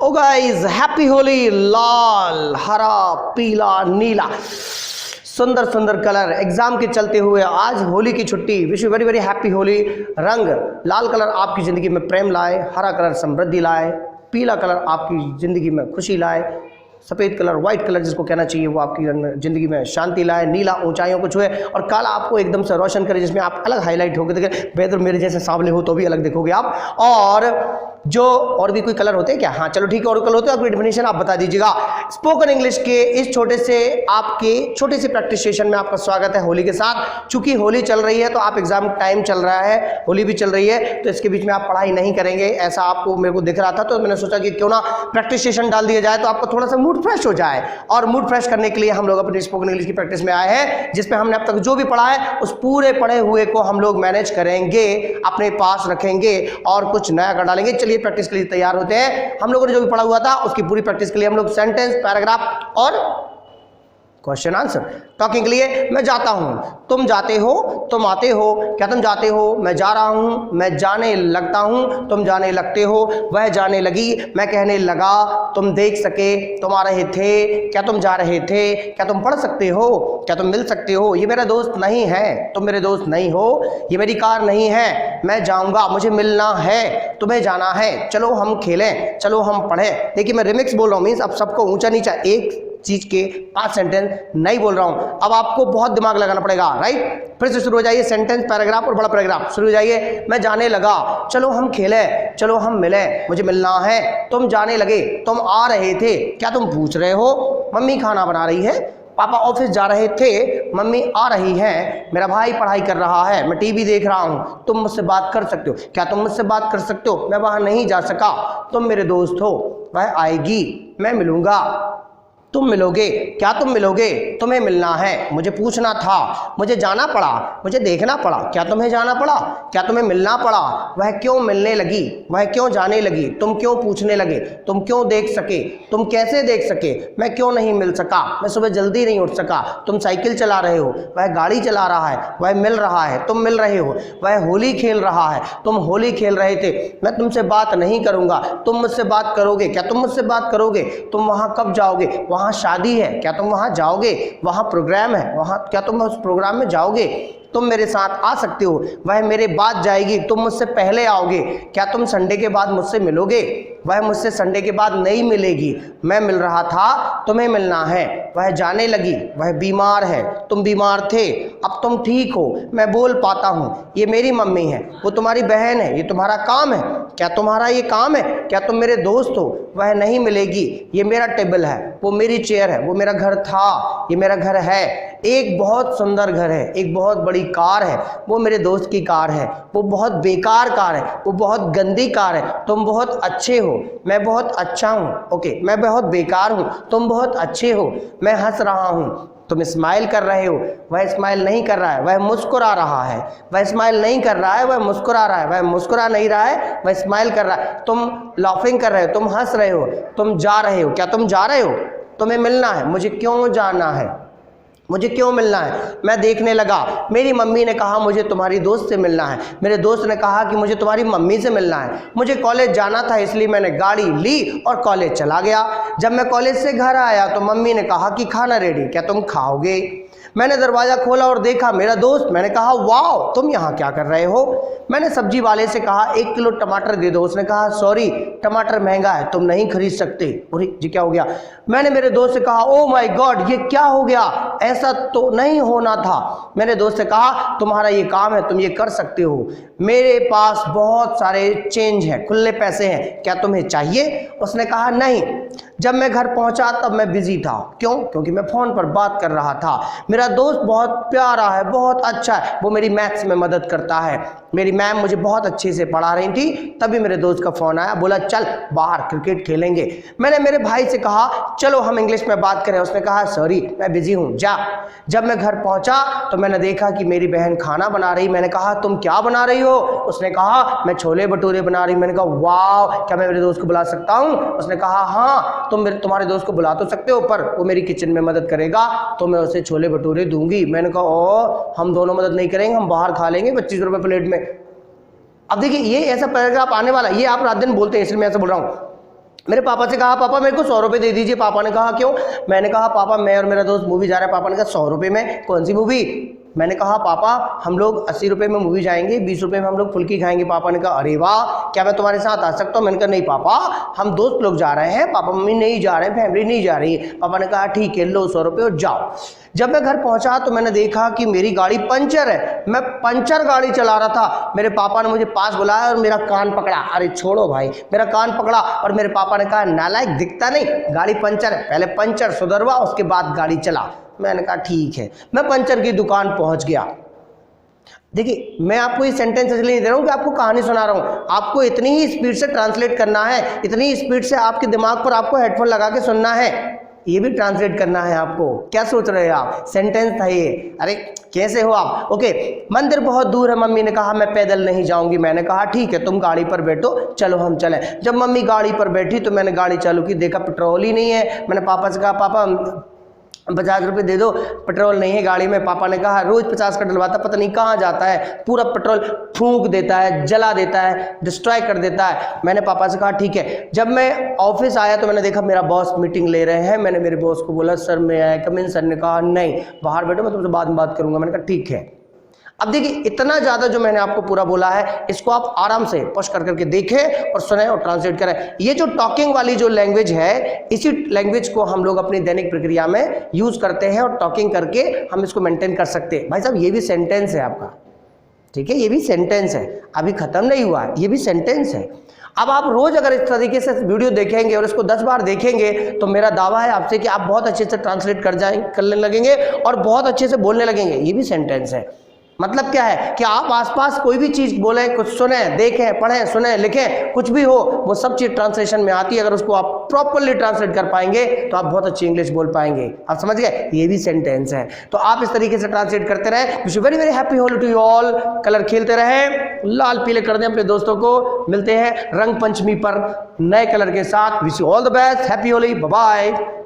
ओ guys, happy Holi. लाल, हरा, पीला, नीला, सुंदर सुंदर कलर एग्जाम के चलते हुए आज होली की छुट्टी। Wish you very very happy Holi. रंग लाल कलर आपकी ज़िंदगी में प्रेम लाए, हरा कलर समृद्धि लाए, पीला कलर आपकी ज़िंदगी में खुशी लाए, सफ़ेद कलर व्हाइट कलर जिसको कहना चाहिए वो आपकी ज़िंदगी में शांति लाए, नीला ऊंचाइयों को छुए और काला आपको एकदम से रोशन करे जिसमें आप अलग हाईलाइट होगे। देखिए बेहतर मेरे जैसे सांवले हो तो भी अलग दिखोगे आप। और जो और भी कोई कलर होते हैं क्या? हाँ चलो ठीक है, और कलर होते हैं, आपकी डेफिनेशन आप बता दीजिएगा। स्पोकन इंग्लिश के इस छोटे से प्रैक्टिस सेशन में आपका स्वागत है होली के साथ। चूंकि होली चल रही है तो आप एग्जाम टाइम चल रहा है, होली भी चल रही है, तो इसके बीच में आप पढ़ाई नहीं करेंगे ऐसा आपको मेरे को दिख रहा था, तो मैंने सोचा कि क्यों ना प्रैक्टिस सेशन डाल दिया जाए तो आपको थोड़ा सा मूड फ्रेश हो जाए। और मूड फ्रेश करने के लिए हम लोग अपनी स्पोकन इंग्लिश की प्रैक्टिस में आए हैं, जिसमें हमने अब तक जो भी पढ़ा है उस पूरे पढ़े हुए को हम लोग मैनेज करेंगे, अपने पास रखेंगे और कुछ नया कर डालेंगे। चलिए प्रैक्टिस के लिए तैयार होते हैं। हम लोगों ने जो भी पढ़ा हुआ था उसकी पूरी प्रैक्टिस के लिए हम लोग सेंटेंस, पैराग्राफ और क्वेश्चन आंसर टॉकिंग के लिए मैं जाता हूं, तुम जाते हो, तुम आते हो, क्या तुम जाते हो, मैं जा रहा हूं, मैं जाने लगता हूं, तुम जाने लगते हो, वह जाने लगी, मैं कहने लगा, तुम देख सके, तुम आ रहे थे, क्या तुम जा रहे थे, क्या तुम पढ़ सकते हो, क्या तुम मिल सकते हो, ये मेरा दोस्त नहीं है, तुम मेरे दोस्त नहीं हो, ये मेरी कार नहीं है, मैं जाऊंगा, मुझे मिलना है, तुम्हें जाना है, चलो हम खेलें, चलो हम पढ़ें। देखिए मैं रिमिक्स बोल रहा हूँ, मीन्स अब सबको ऊंचा नीचा एक चीज के 5 सेंटेंस नहीं बोल रहा हूं। अब आपको बहुत दिमाग लगाना पड़ेगा, राइट। फिर से शुरू हो जाइए, सेंटेंस, पैराग्राफ और बड़ा पैराग्राफ शुरू हो जाइए। मैं जाने लगा, चलो हम खेले, चलो हम मिले, मुझे मिलना है, तुम जाने लगे, तुम आ रहे थे, क्या तुम पूछ रहे हो, मम्मी खाना बना रही है, पापा ऑफिस जा रहे थे, मम्मी आ रही हैं, मेरा भाई पढ़ाई कर रहा है, मैं टीवी देख रहा हूं, तुम मुझसे बात कर सकते हो, क्या तुम मुझसे बात कर सकते हो, मैं वहां नहीं जा सका, तुम मेरे दोस्त हो, वह आएगी, मैं मिलूंगा, तुम मिलोगे, क्या तुम मिलोगे, तुम्हें मिलना है, मुझे पूछना था, मुझे जाना पड़ा, मुझे देखना पड़ा, क्या तुम्हें जाना पड़ा, क्या तुम्हें मिलना पड़ा, वह क्यों मिलने लगी, वह क्यों जाने लगी, तुम क्यों पूछने लगे, तुम क्यों देख सके, तुम कैसे देख सके, मैं क्यों नहीं मिल सका, मैं सुबह जल्दी नहीं उठ सका, तुम साइकिल चला रहे हो, वह गाड़ी चला रहा है, वह मिल रहा है, तुम मिल रहे हो, वह होली खेल रहा है, तुम होली खेल रहे थे, मैं तुमसे बात नहीं करूंगा, तुम मुझसे बात करोगे, क्या तुम मुझसे बात करोगे, तुम वहां कब जाओगे, वहां शादी है, क्या तुम वहां जाओगे, वहां प्रोग्राम है, वहां क्या तुम उस प्रोग्राम में जाओगे, तुम मेरे साथ आ सकते हो, वह मेरे बाद जाएगी, तुम मुझसे पहले आओगे, क्या तुम संडे के बाद मुझसे मिलोगे, वह मुझसे संडे के बाद नहीं मिलेगी, मैं मिल रहा था, तुम्हें मिलना है, वह जाने लगी, वह बीमार है, तुम बीमार थे, अब तुम ठीक हो, मैं बोल पाता हूँ, ये मेरी मम्मी है, वो तुम्हारी बहन है, ये तुम्हारा काम है, क्या तुम्हारा ये काम है, क्या तुम मेरे दोस्त हो, वह नहीं मिलेगी, ये मेरा टेबल है, वो मेरी चेयर है, वो मेरा घर था, ये मेरा घर है, एक बहुत सुंदर घर है, एक बहुत बड़ी कार है, वो मेरे दोस्त की कार है, वो बहुत बेकार कार है, वो बहुत गंदी कार है, तुम बहुत अच्छे हो, मैं बहुत अच्छा हूँ, ओके, मैं बहुत बेकार हूँ, तुम बहुत अच्छे हो, मैं हंस रहा हूँ, तुम स्माइल कर रहे हो, वह स्माइल नहीं कर रहा है, वह मुस्कुरा रहा है, वह स्माइल नहीं कर रहा है, वह मुस्कुरा रहा है, वह मुस्कुरा नहीं रहा है, वह स्माइल कर रहा है, तुम लाफिंग कर रहे हो, तुम हंस रहे हो, तुम जा रहे हो, क्या तुम जा रहे हो, तुम्हें मिलना है, मुझे क्यों जाना है, मुझे क्यों मिलना है, मैं देखने लगा, मेरी मम्मी ने कहा मुझे तुम्हारी दोस्त से मिलना है, मेरे दोस्त ने कहा कि मुझे तुम्हारी मम्मी से मिलना है, मुझे कॉलेज जाना था इसलिए मैंने गाड़ी ली और कॉलेज चला गया, जब मैं कॉलेज से घर आया तो मम्मी ने कहा कि खाना रेडी, क्या तुम खाओगे, मैंने दरवाज़ा खोला और देखा मेरा दोस्त, मैंने कहा वाह तुम यहाँ क्या कर रहे हो, मैंने सब्जी वाले से कहा 1 किलो टमाटर दे दो, उसने कहा सॉरी टमाटर महंगा है, तुम नहीं खरीद सकते, अरे जी क्या हो गया, मैंने मेरे दोस्त से कहा ओ माय गॉड ये क्या हो गया, ऐसा तो नहीं होना था, मेरे दोस्त से कहा तुम्हारा ये काम है, तुम ये कर सकते हो, मेरे पास बहुत सारे चेंज है, खुले पैसे हैं, क्या तुम्हें चाहिए, उसने कहा नहीं, जब मैं घर पहुंचा तब मैं बिजी था, क्यों, क्योंकि मैं फ़ोन पर बात कर रहा था, मेरा दोस्त बहुत प्यारा है, बहुत अच्छा है, वो मेरी मैथ्स में मदद करता है, मेरी मैम मुझे बहुत अच्छे से पढ़ा रही थी, तभी मेरे दोस्त का फ़ोन आया, बोला चल बाहर क्रिकेट खेलेंगे, मैंने मेरे भाई से कहा चलो हम इंग्लिश में बात करें, उसने कहा सॉरी मैं बिजी हूँ जा, जब मैं घर पहुँचा तो मैंने देखा कि मेरी बहन खाना बना रही, मैंने कहा तुम क्या बना रही हो, उसने कहा मैं छोले भटूरे बना रही, मैंने कहा वाह क्या मैं मेरे दोस्त को बुला सकता हूँ, उसने कहा हाँ तुम्हारे दोस्त को बुला तो सकते हो पर वो मेरी किचन में मदद करेगा तो मैं उसे छोले भटूरे दूंगी, मैंने कहा ओ हम दोनों मदद नहीं करेंगे, हम बाहर खा लेंगे 25 रुपये प्लेट में। अब देखिए ये ऐसा पैराग्राफ आने वाला, ये आप रात दिन बोलते हैं इसलिए मैं ऐसा बोल रहा हूँ, मेरे पापा से कहा पापा मेरे को 100 रुपये दे दीजिए। पापा ने कहा क्यों? मैंने कहा पापा मैं और मेरा दोस्त मूवी जा रहा है। पापा ने कहा 100 रुपये में कौन सी मूवी? मैंने कहा पापा हम लोग 80 रुपये में मूवी जाएंगे, 20 रुपये में हम लोग फुल्की खाएंगे। पापा ने कहा अरे वाह, क्या मैं तुम्हारे साथ आ सकता हूँ? मैंने कहा नहीं पापा, हम दोस्त लोग जा रहे हैं, पापा मम्मी नहीं जा रहे हैं, फैमिली नहीं जा रही है। पापा ने कहा ठीक है, लो 100 रुपये और जाओ। जब मैं घर पहुंचा तो मैंने देखा कि मेरी गाड़ी पंचर है। मैं पंचर गाड़ी चला रहा था। मेरे पापा ने मुझे पास बुलाया और मेरा कान पकड़ा। अरे छोड़ो भाई, मेरा कान पकड़ा और मेरे पापा ने कहा नालायक, दिखता नहीं गाड़ी पंचर है, पहले पंचर सुधरवा उसके बाद गाड़ी चला। मैंने कहा ठीक है। मैं पंचर की दुकान पहुंच गया। देखिए मैं आपको ये सेंटेंस इसलिए नहीं दे रहा हूँ कि आपको कहानी सुना रहा हूँ, आपको इतनी ही स्पीड से ट्रांसलेट करना है, इतनी स्पीड से आपके दिमाग पर आपको हेडफोन लगा के सुनना है, ये भी ट्रांसलेट करना है आपको। क्या सोच रहे हो आप? सेंटेंस था ये। अरे कैसे हो आप? ओके, मंदिर बहुत दूर है। मम्मी ने कहा मैं पैदल नहीं जाऊंगी। मैंने कहा ठीक है, तुम गाड़ी पर बैठो, चलो हम चलें। जब मम्मी गाड़ी पर बैठी तो मैंने गाड़ी चालू की, देखा पेट्रोल ही नहीं है। मैंने पापा से कहा पापा 50 रुपये दे दो, पेट्रोल नहीं है गाड़ी में। पापा ने कहा रोज 50 का डलवाता, पता नहीं कहाँ जाता है, पूरा पेट्रोल फूंक देता है, जला देता है, डिस्ट्रॉय कर देता है। मैंने पापा से कहा ठीक है। जब मैं ऑफिस आया तो मैंने देखा मेरा बॉस मीटिंग ले रहे हैं। मैंने मेरे बॉस को बोला सर मैं आया कम इन। सर ने कहा नहीं बाहर बैठो, मैं तुमसे बाद में बात करूंगा। मैंने कहा ठीक है। अब देखिए इतना ज़्यादा जो मैंने आपको पूरा बोला है, इसको आप आराम से पॉज कर करके देखें और सुने और ट्रांसलेट करें। ये जो टॉकिंग वाली जो लैंग्वेज है, इसी लैंग्वेज को हम लोग अपनी दैनिक प्रक्रिया में यूज़ करते हैं और टॉकिंग करके हम इसको मेंटेन कर सकते हैं। भाई साहब ये भी सेंटेंस है आपका, ठीक है, ये भी सेंटेंस है, अभी ख़त्म नहीं हुआ है, ये भी सेंटेंस है। अब आप रोज़ अगर इस तरीके से वीडियो देखेंगे और इसको 10 बार देखेंगे तो मेरा दावा है आपसे कि आप बहुत अच्छे से ट्रांसलेट करने लगेंगे और बहुत अच्छे से बोलने लगेंगे। ये भी सेंटेंस है। मतलब क्या है कि आप आसपास कोई भी चीज़ बोले, कुछ सुने, देखें, पढ़ें, सुने, लिखें, कुछ भी हो, वो सब चीज़ ट्रांसलेशन में आती है। अगर उसको आप प्रॉपरली ट्रांसलेट कर पाएंगे तो आप बहुत अच्छी इंग्लिश बोल पाएंगे। आप समझ गए? ये भी सेंटेंस है। तो आप इस तरीके से ट्रांसलेट करते रहें। Wish you very very happy Holi to you all. Colour खेलते रहें, लाल पीले कर दें अपने दोस्तों को। मिलते हैं रंग पंचमी पर नए कलर के साथ। Wish you all the best, happy Holi, bye bye.